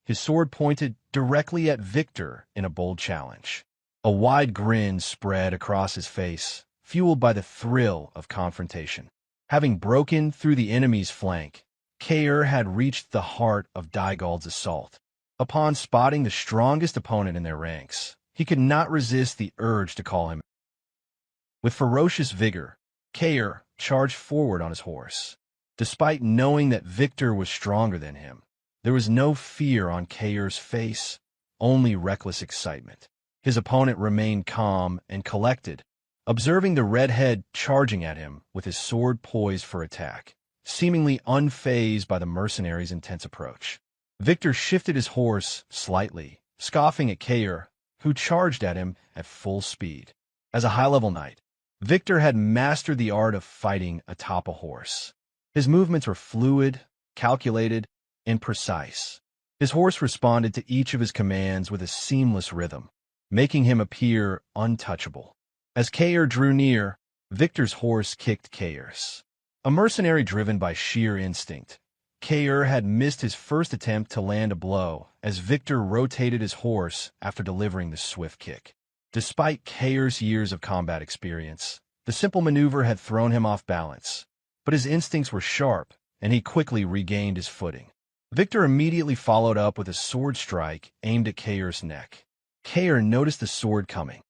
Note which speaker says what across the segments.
Speaker 1: his sword pointed directly at Victor in a bold challenge. A wide grin spread across his face, fueled by the thrill of confrontation. Having broken through the enemy's flank, Kair had reached the heart of Daigald's assault. Upon spotting the strongest opponent in their ranks, he could not resist the urge to call him. With ferocious vigor, Kair charged forward on his horse. Despite knowing that Victor was stronger than him, there was no fear on Kair's face, only reckless excitement. His opponent remained calm and collected, observing the redhead charging at him with his sword poised for attack, seemingly unfazed by the mercenary's intense approach. Victor shifted his horse slightly, scoffing at Kair, who charged at him at full speed. As a high-level knight, Victor had mastered the art of fighting atop a horse. His movements were fluid, calculated, and precise. His horse responded to each of his commands with a seamless rhythm, making him appear untouchable. As Kair drew near, Victor's horse kicked Kair's. A mercenary driven by sheer instinct, Kair had missed his first attempt to land a blow as Victor rotated his horse after delivering the swift kick. Despite Kair's years of combat experience, the simple maneuver had thrown him off balance, but his instincts were sharp, and he quickly regained his footing. Victor immediately followed up with a sword strike aimed at Kair's neck. Kair noticed the sword coming.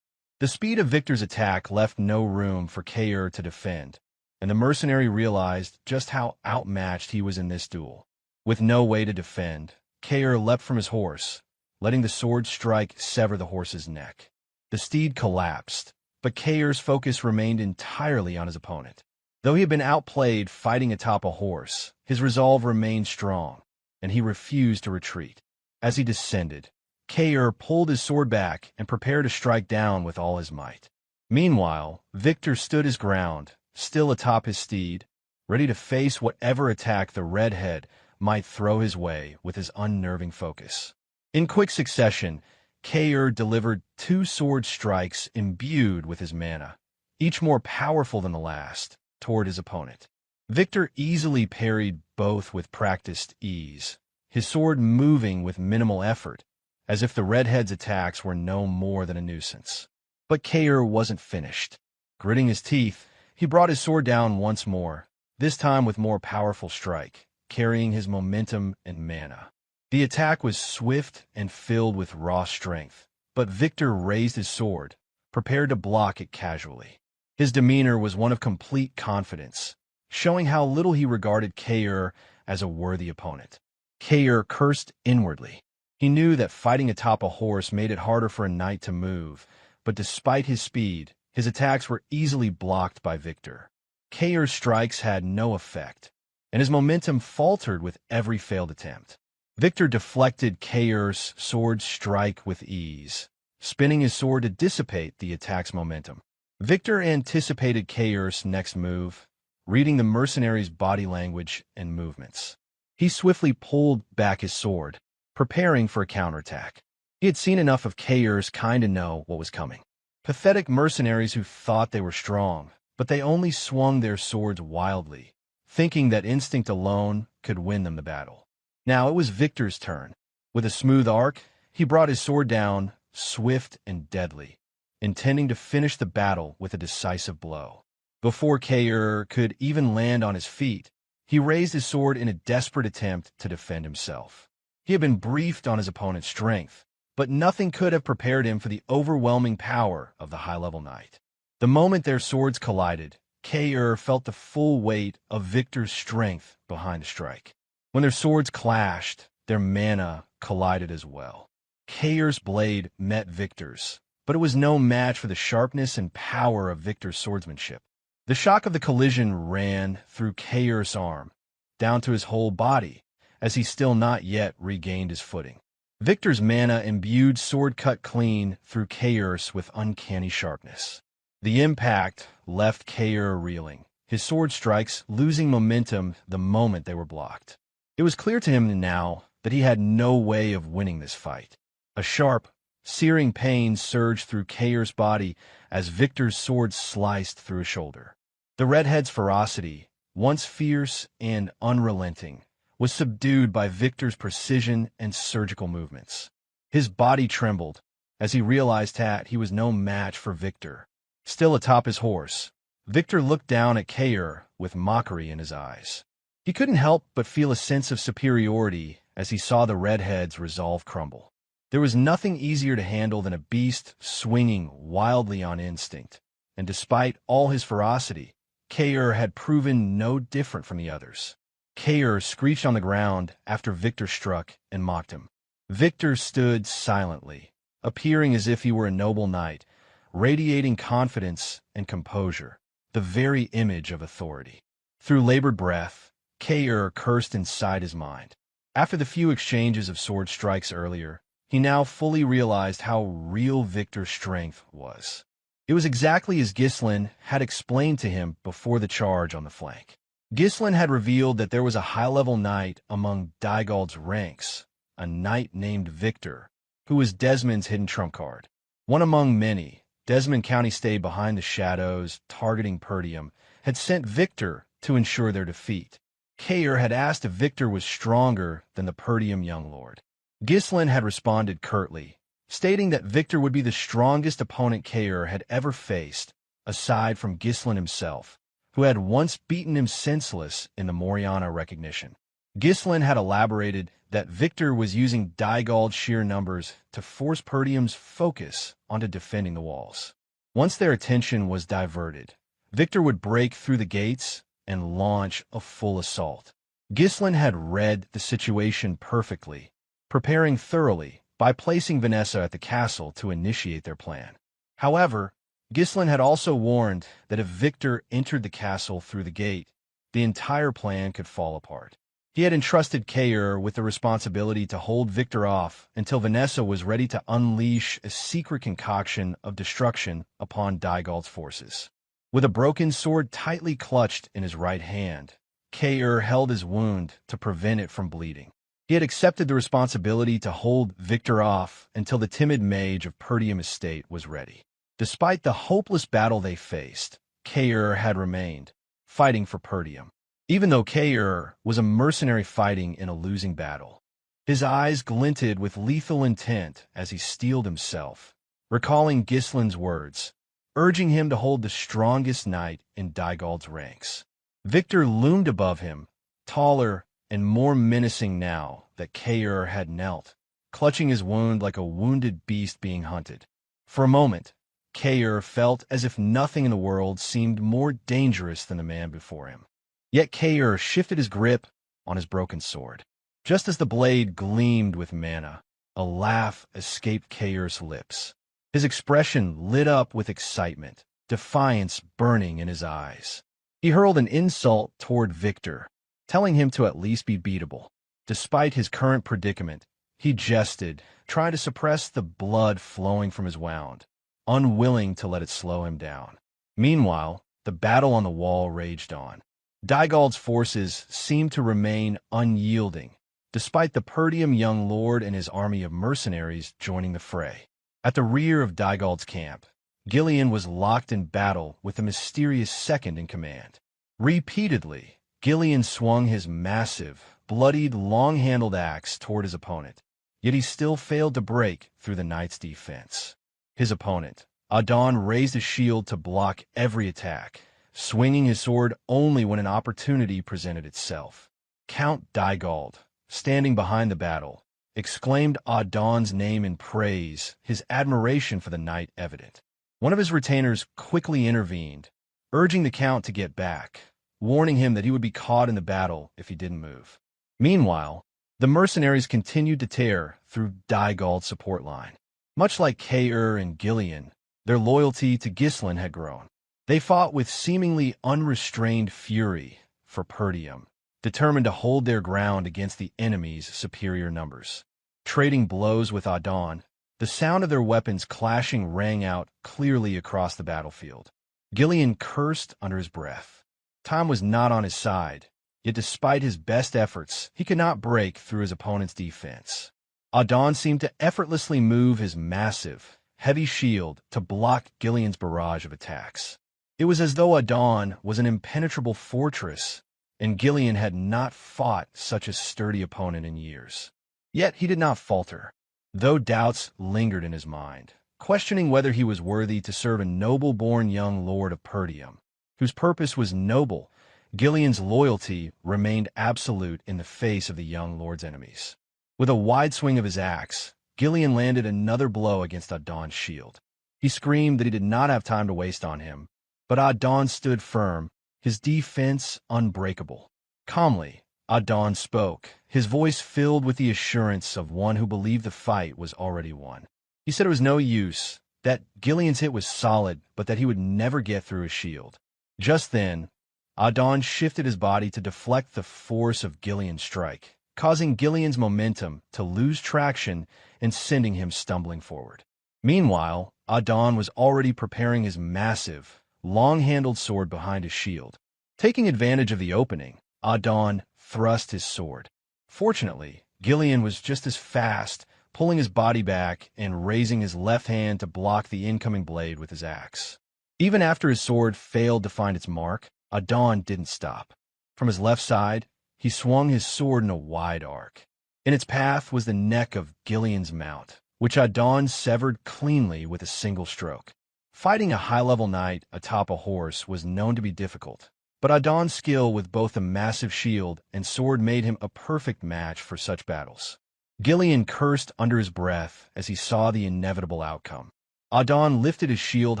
Speaker 1: The speed of Victor's attack left no room for Kair to defend, and the mercenary realized just how outmatched he was in this duel. With no way to defend, Kair leapt from his horse, letting the sword strike sever the horse's neck. The steed collapsed, but Kair's focus remained entirely on his opponent. Though he had been outplayed fighting atop a horse, his resolve remained strong, and he refused to retreat. As he descended, Kair pulled his sword back and prepared to strike down with all his might. Meanwhile, Victor stood his ground, still atop his steed, ready to face whatever attack the redhead might throw his way with his unnerving focus. In quick succession, Kair delivered 2 sword strikes imbued with his mana, each more powerful than the last, toward his opponent. Victor easily parried both with practiced ease, his sword moving with minimal effort, as if the redhead's attacks were no more than a nuisance. But Kair wasn't finished. Gritting his teeth, he brought his sword down once more, this time with more powerful strike, carrying his momentum and mana. The attack was swift and filled with raw strength, but Victor raised his sword, prepared to block it casually. His demeanor was one of complete confidence, showing how little he regarded Kair as a worthy opponent. Kair cursed inwardly. He knew that fighting atop a horse made it harder for a knight to move, but despite his speed, his attacks were easily blocked by Victor. Kair's strikes had no effect, and his momentum faltered with every failed attempt. Victor deflected Kair's sword strike with ease, spinning his sword to dissipate the attack's momentum. Victor anticipated Kair's next move, reading the mercenary's body language and movements. He swiftly pulled back his sword, preparing for a counterattack. He had seen enough of Kair's kind to know what was coming. Pathetic mercenaries who thought they were strong, but they only swung their swords wildly, thinking that instinct alone could win them the battle. Now it was Victor's turn. With a smooth arc, he brought his sword down, swift and deadly, intending to finish the battle with a decisive blow. Before Kair could even land on his feet, he raised his sword in a desperate attempt to defend himself. He had been briefed on his opponent's strength, but nothing could have prepared him for the overwhelming power of the high-level knight. The moment their swords collided, Kair felt the full weight of Victor's strength behind the strike. When their swords clashed, their mana collided as well. Kair's blade met Victor's, but it was no match for the sharpness and power of Victor's swordsmanship. The shock of the collision ran through Kair's arm, down to his whole body, as he still not yet regained his footing. Victor's mana-imbued sword cut clean through Kair's with uncanny sharpness. The impact left Kair reeling, his sword strikes losing momentum the moment they were blocked. It was clear to him now that he had no way of winning this fight. A sharp, searing pain surged through Kair's body as Victor's sword sliced through his shoulder. The redhead's ferocity, once fierce and unrelenting, was subdued by Victor's precision and surgical movements. His body trembled as he realized that he was no match for Victor. Still atop his horse, Victor looked down at Kair with mockery in his eyes. He couldn't help but feel a sense of superiority as he saw the redhead's resolve crumble. There was nothing easier to handle than a beast swinging wildly on instinct, and despite all his ferocity, Kair had proven no different from the others. Kair screeched on the ground after Victor struck and mocked him. Victor stood silently, appearing as if he were a noble knight, radiating confidence and composure, the very image of authority. Through labored breath, Kair cursed inside his mind. After the few exchanges of sword strikes earlier, he now fully realized how real Victor's strength was. It was exactly as Ghislain had explained to him before the charge on the flank. Ghislain had revealed that there was a high-level knight among Dygald's ranks, a knight named Victor, who was Desmond's hidden trump card. One among many, Desmond County stayed behind the shadows, targeting Perdium, had sent Victor to ensure their defeat. Kair had asked if Victor was stronger than the Perdium young lord. Ghislain had responded curtly, stating that Victor would be the strongest opponent Kair had ever faced, aside from Ghislain himself, who had once beaten him senseless in the Moriana recognition. Ghislain had elaborated that Victor was using Dygald's sheer numbers to force Perdium's focus onto defending the walls. Once their attention was diverted, Victor would break through the gates and launch a full assault. Ghislain had read the situation perfectly, preparing thoroughly by placing Vanessa at the castle to initiate their plan. However, Ghislain had also warned that if Victor entered the castle through the gate, the entire plan could fall apart. He had entrusted Kair with the responsibility to hold Victor off until Vanessa was ready to unleash a secret concoction of destruction upon Dygald's forces. With a broken sword tightly clutched in his right hand, Kair held his wound to prevent it from bleeding. He had accepted the responsibility to hold Victor off until the timid mage of Perdium Estate was ready. Despite the hopeless battle they faced, Kair had remained, fighting for Perdium. Even though Kair was a mercenary fighting in a losing battle, his eyes glinted with lethal intent as he steeled himself, recalling Ghislain's words, urging him to hold the strongest knight in Dygald's ranks. Victor loomed above him, taller and more menacing now that Kair had knelt, clutching his wound like a wounded beast being hunted. For a moment, Kair felt as if nothing in the world seemed more dangerous than the man before him. Yet Kair shifted his grip on his broken sword. Just as the blade gleamed with mana, a laugh escaped Kair's lips. His expression lit up with excitement, defiance burning in his eyes. He hurled an insult toward Victor, telling him to at least be beatable. Despite his current predicament, he jested, trying to suppress the blood flowing from his wound, unwilling to let it slow him down. Meanwhile, the battle on the wall raged on. Dygald's forces seemed to remain unyielding, despite the Perdium young lord and his army of mercenaries joining the fray. At the rear of Dygald's camp, Gillian was locked in battle with the mysterious second in command. Repeatedly, Gillian swung his massive, bloodied, long-handled axe toward his opponent, yet he still failed to break through the knight's defense. His opponent, Adon, raised his shield to block every attack, swinging his sword only when an opportunity presented itself. Count Dygald, standing behind the battle, exclaimed Adon's name in praise, his admiration for the knight evident. One of his retainers quickly intervened, urging the count to get back, warning him that he would be caught in the battle if he didn't move. Meanwhile, the mercenaries continued to tear through Dygald's support line. Much like Kair and Gillian, their loyalty to Ghislain had grown. They fought with seemingly unrestrained fury for Perdium, determined to hold their ground against the enemy's superior numbers. Trading blows with Adon, the sound of their weapons clashing rang out clearly across the battlefield. Gillian cursed under his breath. Time was not on his side, yet despite his best efforts, he could not break through his opponent's defense. Adon seemed to effortlessly move his massive, heavy shield to block Gillian's barrage of attacks. It was as though Adon was an impenetrable fortress, and Gillian had not fought such a sturdy opponent in years. Yet he did not falter, though doubts lingered in his mind, questioning whether he was worthy to serve a noble-born young lord of Perdium, whose purpose was noble. Gillian's loyalty remained absolute in the face of the young lord's enemies. With a wide swing of his axe, Gillian landed another blow against Adon's shield. He screamed that he did not have time to waste on him, but Adon stood firm, his defense unbreakable. Calmly, Adon spoke, his voice filled with the assurance of one who believed the fight was already won. He said it was no use, that Gillian's hit was solid, but that he would never get through his shield. Just then, Adon shifted his body to deflect the force of Gillian's strike, causing Gillian's momentum to lose traction and sending him stumbling forward. Meanwhile, Adon was already preparing his massive, long-handled sword behind his shield. Taking advantage of the opening, Adon thrust his sword. Fortunately, Gillian was just as fast, pulling his body back and raising his left hand to block the incoming blade with his axe. Even after his sword failed to find its mark, Adon didn't stop. From his left side, he swung his sword in a wide arc. In its path was the neck of Gillian's mount, which Adon severed cleanly with a single stroke. Fighting a high-level knight atop a horse was known to be difficult, but Adon's skill with both a massive shield and sword made him a perfect match for such battles. Gillian cursed under his breath as he saw the inevitable outcome. Adon lifted his shield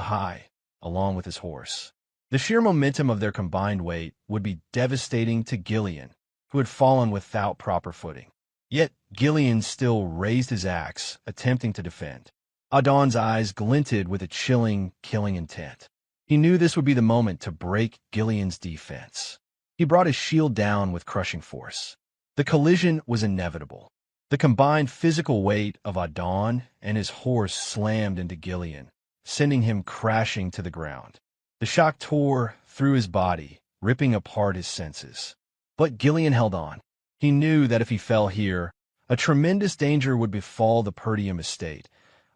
Speaker 1: high, along with his horse. The sheer momentum of their combined weight would be devastating to Gillian, who had fallen without proper footing. Yet Gillian still raised his axe, attempting to defend. Adon's eyes glinted with a chilling, killing intent. He knew this would be the moment to break Gillian's defense. He brought his shield down with crushing force. The collision was inevitable. The combined physical weight of Adon and his horse slammed into Gillian, sending him crashing to the ground. The shock tore through his body, ripping apart his senses. But Gillian held on. He knew that if he fell here, a tremendous danger would befall the Perdium estate,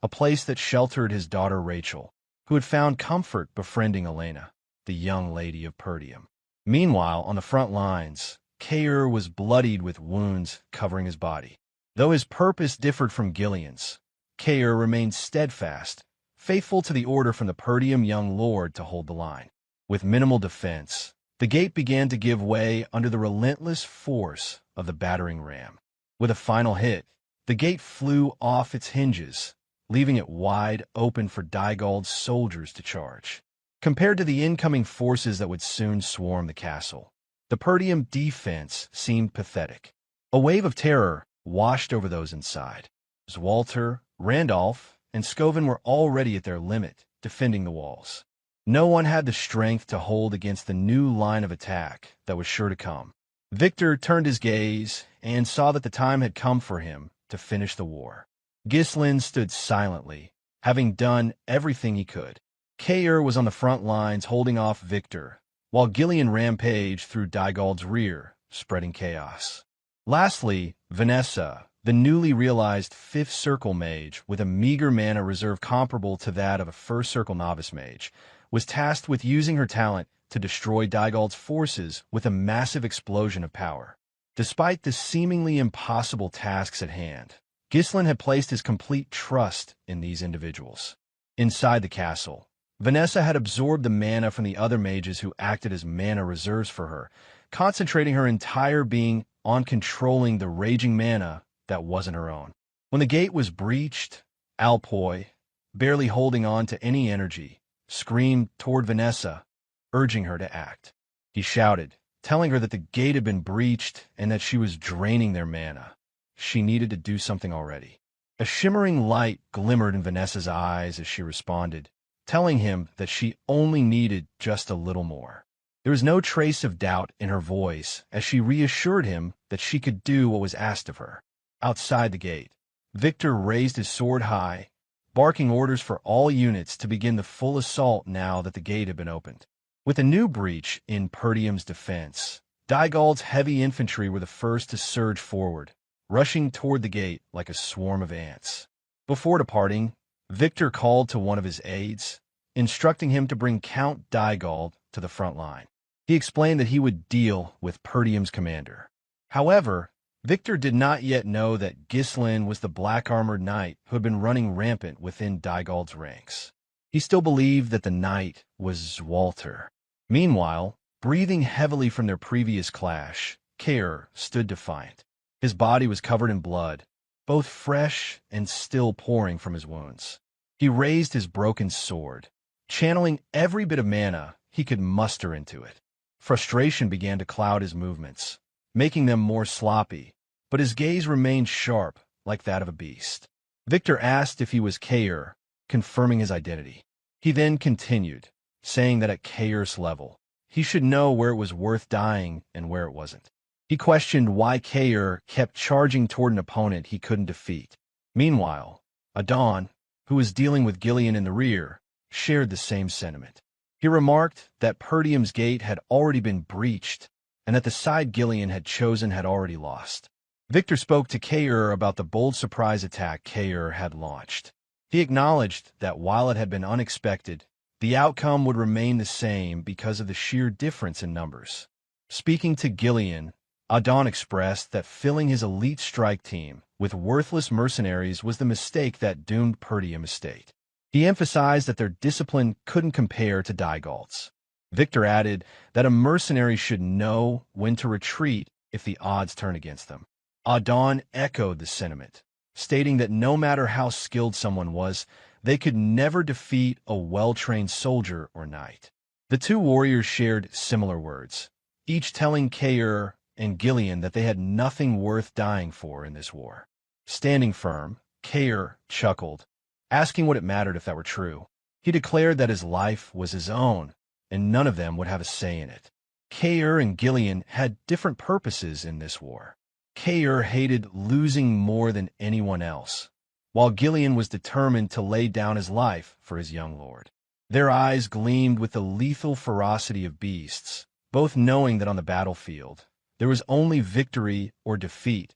Speaker 1: a place that sheltered his daughter Rachel, who had found comfort befriending Elena, the young lady of Perdium. Meanwhile, on the front lines, Kair was bloodied with wounds covering his body. Though his purpose differed from Gillian's, Kair remained steadfast, faithful to the order from the Perdium young lord to hold the line. With minimal defense, the gate began to give way under the relentless force of the battering ram. With a final hit, the gate flew off its hinges, leaving it wide open for Dygald's soldiers to charge. Compared to the incoming forces that would soon swarm the castle, the Perdium defense seemed pathetic. A wave of terror washed over those inside. Walter, Randolph, and Scoven were already at their limit, defending the walls. No one had the strength to hold against the new line of attack that was sure to come. Victor turned his gaze and saw that the time had come for him to finish the war. Ghislain stood silently, having done everything he could. Kair was on the front lines holding off Victor, while Gillian rampaged through Dygald's rear, spreading chaos. Lastly, Vanessa, the newly realized 5th Circle mage with a meager mana reserve comparable to that of a 1st Circle novice mage, was tasked with using her talent to destroy Dygald's forces with a massive explosion of power. Despite the seemingly impossible tasks at hand, Ghislain had placed his complete trust in these individuals. Inside the castle, Vanessa had absorbed the mana from the other mages who acted as mana reserves for her, concentrating her entire being on controlling the raging mana that wasn't her own. When the gate was breached, Alpoi, barely holding on to any energy, screamed toward Vanessa, urging her to act. He shouted, telling her that the gate had been breached and that she was draining their mana. She needed to do something already. A shimmering light glimmered in Vanessa's eyes as she responded, telling him that she only needed just a little more. There was no trace of doubt in her voice as she reassured him that she could do what was asked of her. Outside the gate, Victor raised his sword high, barking orders for all units to begin the full assault now that the gate had been opened. With a new breach in Perdium's defense, Dygald's heavy infantry were the first to surge forward, rushing toward the gate like a swarm of ants. Before departing, Victor called to one of his aides, instructing him to bring Count Dygald to the front line. He explained that he would deal with Perdium's commander. However, Victor did not yet know that Ghislain was the black-armored knight who had been running rampant within Dygald's ranks. He still believed that the knight was Walter. Meanwhile, breathing heavily from their previous clash, Kair stood defiant. His body was covered in blood, both fresh and still pouring from his wounds. He raised his broken sword, channeling every bit of mana he could muster into it. Frustration began to cloud his movements, making them more sloppy, but his gaze remained sharp, like that of a beast. Victor asked if he was Kair, confirming his identity. He then continued, saying that at Kair's level, he should know where it was worth dying and where it wasn't. He questioned why Kair kept charging toward an opponent he couldn't defeat. Meanwhile, Adon, who was dealing with Gillian in the rear, shared the same sentiment. He remarked that Perdium's gate had already been breached and that the side Gillian had chosen had already lost. Victor spoke to Kair about the bold surprise attack Kair had launched. He acknowledged that while it had been unexpected, the outcome would remain the same because of the sheer difference in numbers. Speaking to Gillian, Adon expressed that filling his elite strike team with worthless mercenaries was the mistake that doomed Perdium Estate. He emphasized that their discipline couldn't compare to Dygald's. Victor added that a mercenary should know when to retreat if the odds turn against them. Adon echoed the sentiment, stating that no matter how skilled someone was, they could never defeat a well-trained soldier or knight. The two warriors shared similar words, each telling Kair and Gillian that they had nothing worth dying for in this war. Standing firm, Kair chuckled, asking what it mattered if that were true. He declared that his life was his own, and none of them would have a say in it. Kair and Gillian had different purposes in this war. Kair hated losing more than anyone else, while Gillian was determined to lay down his life for his young lord. Their eyes gleamed with the lethal ferocity of beasts, both knowing that on the battlefield, there was only victory or defeat.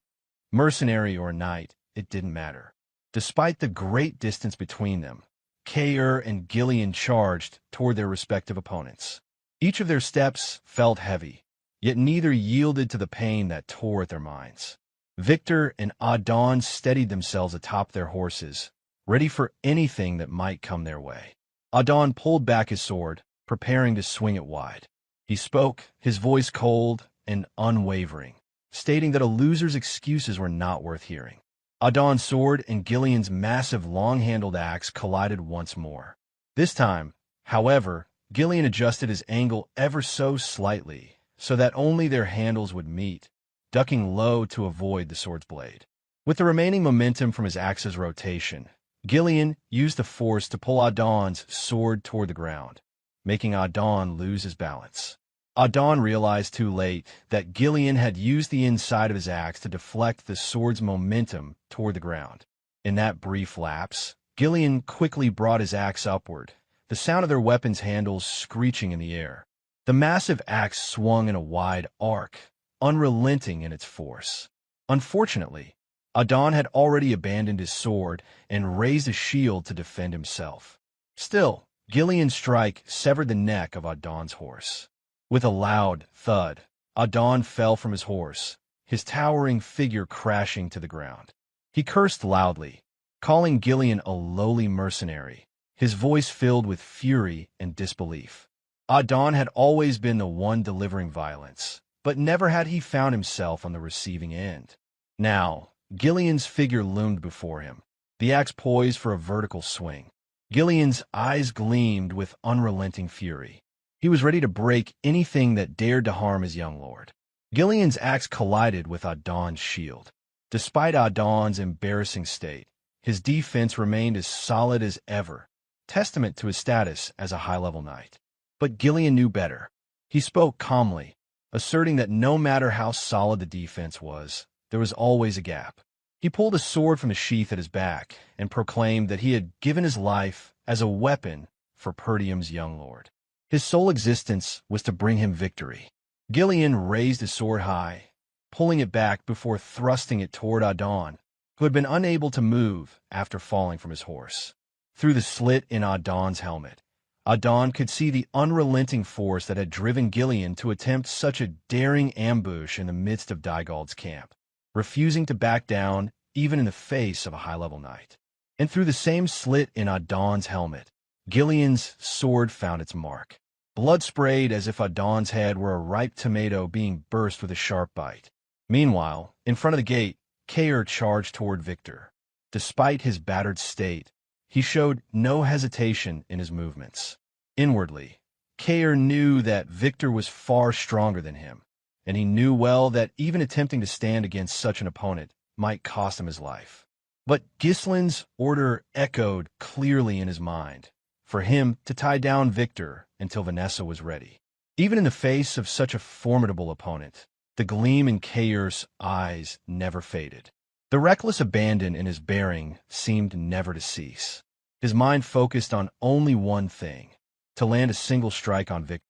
Speaker 1: Mercenary or knight, it didn't matter. Despite the great distance between them, Kair and Gillian charged toward their respective opponents. Each of their steps felt heavy, yet neither yielded to the pain that tore at their minds. Victor and Adon steadied themselves atop their horses, ready for anything that might come their way. Adon pulled back his sword, preparing to swing it wide. He spoke, his voice cold and unwavering, stating that a loser's excuses were not worth hearing. Adon's sword and Gillian's massive long-handled axe collided once more. This time, however, Gillian adjusted his angle ever so slightly, so that only their handles would meet, ducking low to avoid the sword's blade. With the remaining momentum from his axe's rotation, Gillian used the force to pull Adon's sword toward the ground, making Adon lose his balance. Adon realized too late that Gillian had used the inside of his axe to deflect the sword's momentum toward the ground. In that brief lapse, Gillian quickly brought his axe upward, the sound of their weapons' handles screeching in the air. The massive axe swung in a wide arc, unrelenting in its force. Unfortunately, Adon had already abandoned his sword and raised a shield to defend himself. Still, Gillian's strike severed the neck of Adon's horse. With a loud thud, Adon fell from his horse, his towering figure crashing to the ground. He cursed loudly, calling Gillian a lowly mercenary, his voice filled with fury and disbelief. Adon had always been the one delivering violence, but never had he found himself on the receiving end. Now, Gillian's figure loomed before him, the axe poised for a vertical swing. Gillian's eyes gleamed with unrelenting fury. He was ready to break anything that dared to harm his young lord. Gillian's axe collided with Adon's shield. Despite Adon's embarrassing state, his defense remained as solid as ever, testament to his status as a high-level knight. But Gillian knew better. He spoke calmly, asserting that no matter how solid the defense was, there was always a gap. He pulled a sword from the sheath at his back and proclaimed that he had given his life as a weapon for Perdium's young lord. His sole existence was to bring him victory. Gillian raised his sword high, pulling it back before thrusting it toward Adon, who had been unable to move after falling from his horse. Through the slit in Adon's helmet, Adon could see the unrelenting force that had driven Gillian to attempt such a daring ambush in the midst of Dygald's camp, refusing to back down even in the face of a high-level knight. And through the same slit in Adon's helmet, Gillian's sword found its mark. Blood sprayed as if Adon's head were a ripe tomato being burst with a sharp bite. Meanwhile, in front of the gate, Kair charged toward Victor. Despite his battered state, he showed no hesitation in his movements. Inwardly, Kair knew that Victor was far stronger than him, and he knew well that even attempting to stand against such an opponent might cost him his life. But Gislin's order echoed clearly in his mind, for him to tie down Victor until Vanessa was ready. Even in the face of such a formidable opponent, the gleam in Kair's eyes never faded. The reckless abandon in his bearing seemed never to cease. His mind focused on only one thing, to land a single strike on Victor.